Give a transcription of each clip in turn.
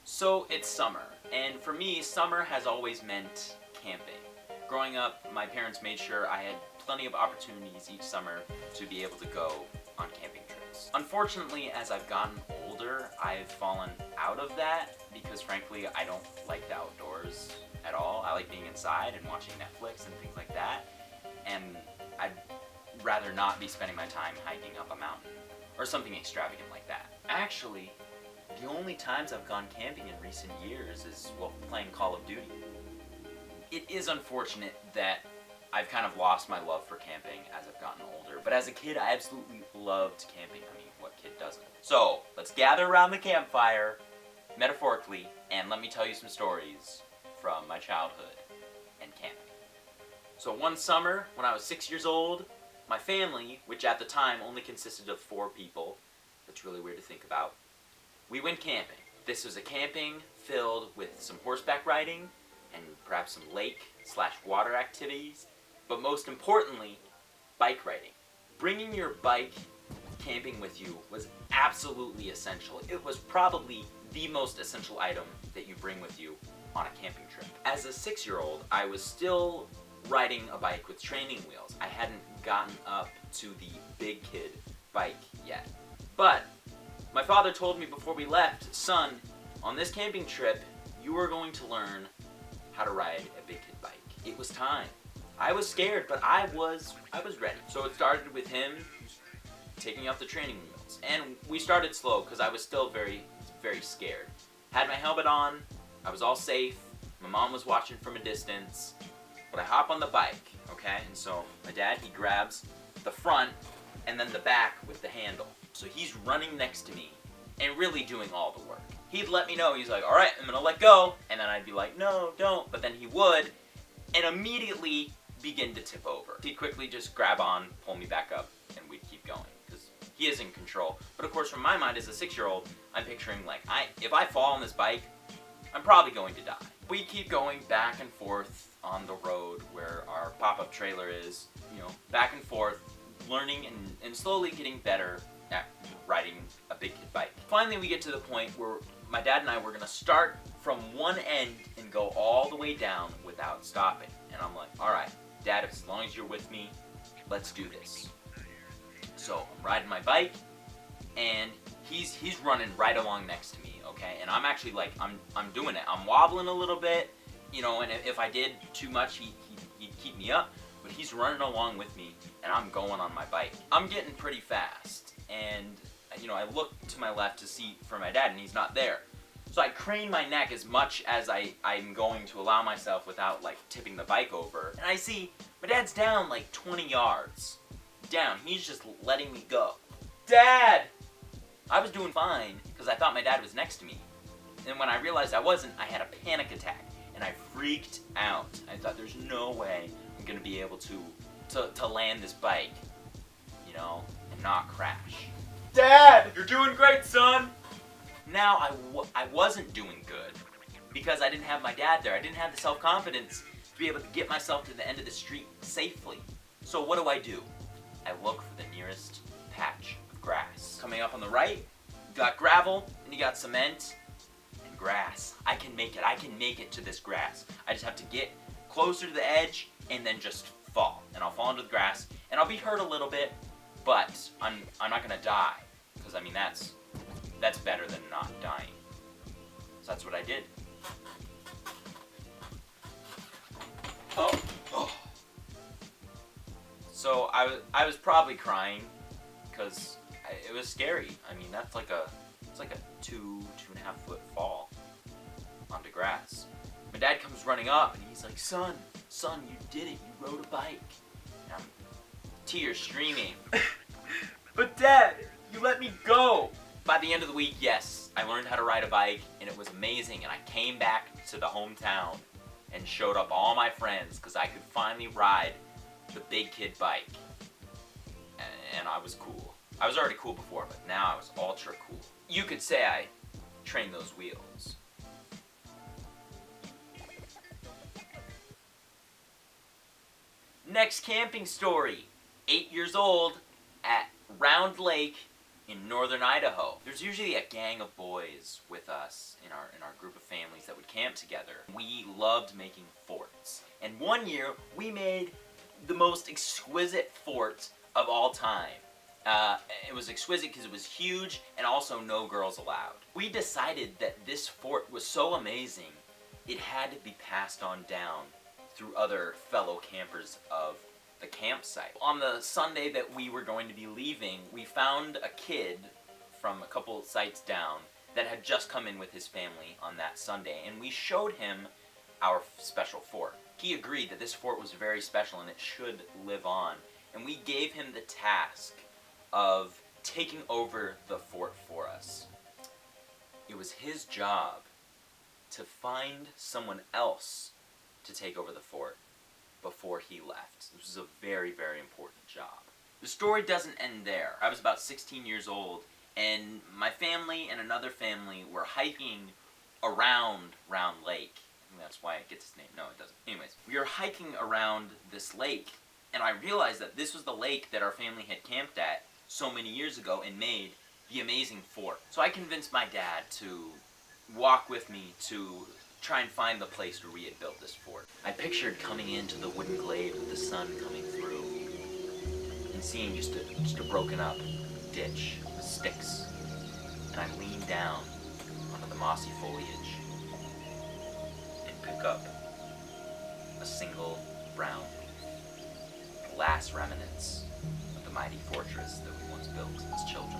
So it's summer, and for me, summer has always meant camping. Growing up, my parents made sure I had plenty of opportunities each summer to be able to go on camping trips. Unfortunately, as I've gotten older, I've fallen out of that because frankly, I don't like the outdoors at all. I like being inside and watching Netflix and things like that, and I'd rather not be spending my time hiking up a mountain or something extravagant like that. Actually, the only times I've gone camping in recent years is while playing Call of Duty. It is unfortunate that I've kind of lost my love for camping as I've gotten older, but as a kid I absolutely loved camping. I mean, what kid doesn't? So, let's gather around the campfire, metaphorically, and let me tell you some stories from my childhood and camping. So one summer, when I was 6 years old, my family, which at the time only consisted of 4 people, that's really weird to think about, we went camping. This was a camping filled with some horseback riding and perhaps some lake/water activities, but most importantly, bike riding. Bringing your bike camping with you was absolutely essential. It was probably the most essential item that you bring with you on a camping trip. As a 6-year-old, I was still riding a bike with training wheels. I hadn't gotten up to the big kid bike yet. But my father told me before we left, son, on this camping trip, you are going to learn how to ride a big kid bike. It was time. I was scared, but I was ready. So it started with him taking off the training wheels. And we started slow because I was still very, very scared. Had my helmet on, I was all safe, my mom was watching from a distance, but I hop on the bike, okay? And so my dad, he grabs the front and then the back with the handle. So he's running next to me and really doing all the work. He'd let me know, he's like, all right, I'm gonna let go. And then I'd be like, no, don't. But then he would, and immediately begin to tip over. He'd quickly just grab on, pull me back up, and we'd keep going, because he is in control. But of course, from my mind as a 6-year-old, I'm picturing like, if I fall on this bike, I'm probably going to die. We keep going back and forth on the road where our pop-up trailer is, back and forth, learning and slowly getting better at riding a big kid bike. Finally, we get to the point where my dad and I were gonna start from one end and go all the way down without stopping. And I'm like, all right, Dad, as long as you're with me, let's do this. So I'm riding my bike, and he's running right along next to me, okay? And I'm actually like, I'm doing it. I'm wobbling a little bit, and if I did too much, he'd keep me up. But he's running along with me, and I'm going on my bike. I'm getting pretty fast, and I look to my left to see for my dad, and he's not there. So I crane my neck as much as I'm going to allow myself without like tipping the bike over, and I see my dad's down like 20 yards down. He's just letting me go. Dad! I was doing fine because I thought my dad was next to me, and when I realized I wasn't, I had a panic attack, and I freaked out. I thought, there's no way I'm gonna be able to land this bike, and not crash. Dad, you're doing great, son. Now I wasn't doing good because I didn't have my dad there. I didn't have the self-confidence to be able to get myself to the end of the street safely. So what do? I look for the nearest patch of grass. Coming up on the right, you got gravel and you got cement and grass. I can make it to this grass. I just have to get closer to the edge and then just fall. And I'll fall into the grass and I'll be hurt a little bit, but I'm not gonna die, because that's better than not dying. So that's what I did. Oh. So I was probably crying because it was scary. I mean, it's like a 2.5 foot fall onto grass. My dad comes running up and he's like, son, you did it. You rode a bike. And I'm tears streaming. But Dad, you let me go. By the end of the week, yes, I learned how to ride a bike, and it was amazing, and I came back to the hometown and showed up all my friends because I could finally ride the big kid bike, and I was cool. I was already cool before, but now I was ultra cool. You could say I trained those wheels. Next camping story. 8 years old at Round Lake in northern Idaho. There's usually a gang of boys with us in our group. camp together. We loved making forts. And one year, we made the most exquisite fort of all time. It was exquisite because it was huge and also no girls allowed. We decided that this fort was so amazing, it had to be passed on down through other fellow campers of the campsite. On the Sunday that we were going to be leaving, we found a kid from a couple sites down that had just come in with his family on that Sunday, and we showed him our special fort. He agreed that this fort was very special and it should live on, and we gave him the task of taking over the fort for us. It was his job to find someone else to take over the fort before he left. This was a very, very important job. The story doesn't end there. I was about 16 years old, and my family and another family were hiking around Round Lake. I think that's why it gets its name. No, it doesn't. Anyways, we were hiking around this lake, and I realized that this was the lake that our family had camped at so many years ago and made the amazing fort. So I convinced my dad to walk with me to try and find the place where we had built this fort. I pictured coming into the wooden glade with the sun coming through and seeing just a broken up ditch with sticks. And I leaned down onto the mossy foliage and pick up a single brown, the last remnants of the mighty fortress that we once built as children.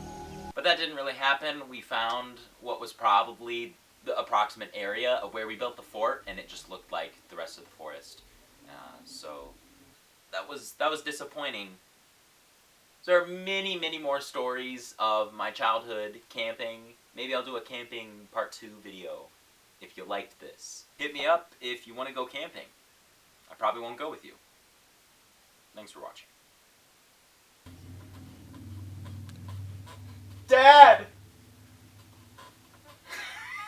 But that didn't really happen. We found what was probably the approximate area of where we built the fort, and it just looked like the rest of the forest. So that was disappointing. So there are many, many more stories of my childhood camping. Maybe I'll do a camping part 2 video if you liked this. Hit me up if you want to go camping. I probably won't go with you. Thanks for watching. Dad!